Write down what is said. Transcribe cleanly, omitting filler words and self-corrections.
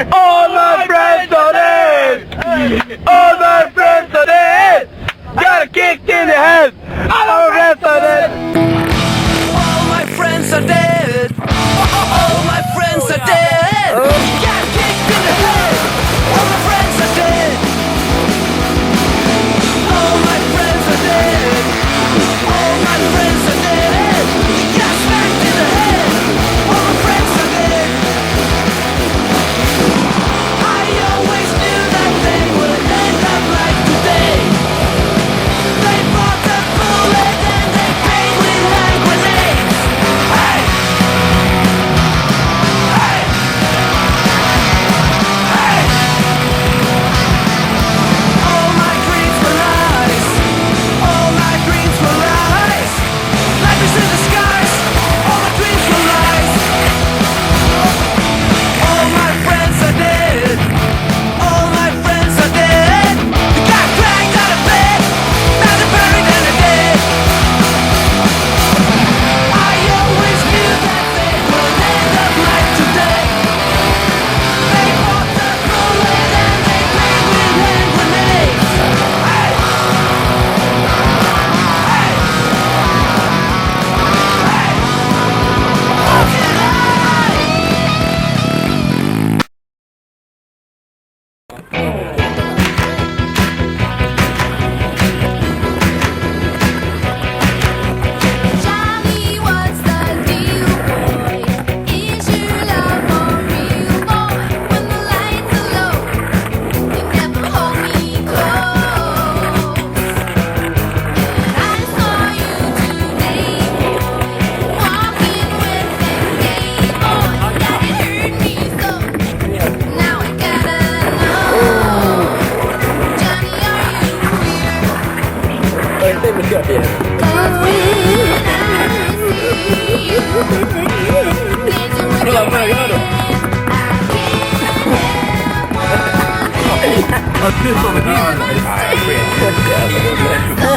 All my friends are dead. All my friends are dead. Got a kick in the head. All my friends are dead. All my friends are dead. All my friends are dead. Got kicked in the head. All my friends are dead. All my friends are dead. All my friends are dead. Got smacked in the head. All my friends are dead. I always knew that they would end up like today. They bought the bullet and they paid with hand grenades. Hey! Hey! Hey! All my dreams were lies. All my dreams were lies. Life is in the skies. All my dreams were lies. All my friends are dead. All my friends are dead. They got dragged out of bed. Now they're buried and they're dead. I always knew that they would end up like today. They bought the bullet and they played with hand grenades. Hey! Hey! Hey! How can I? Johnny, what's the deal, boy? Is your love for real, boy? When the lights are low, you never hold me close. And I saw you today, boy, walking with that gay boy. That it hurt me so. Now I gotta know, Johnny, are you queer? 'Cause when I see you, there's a way I can't help wondering.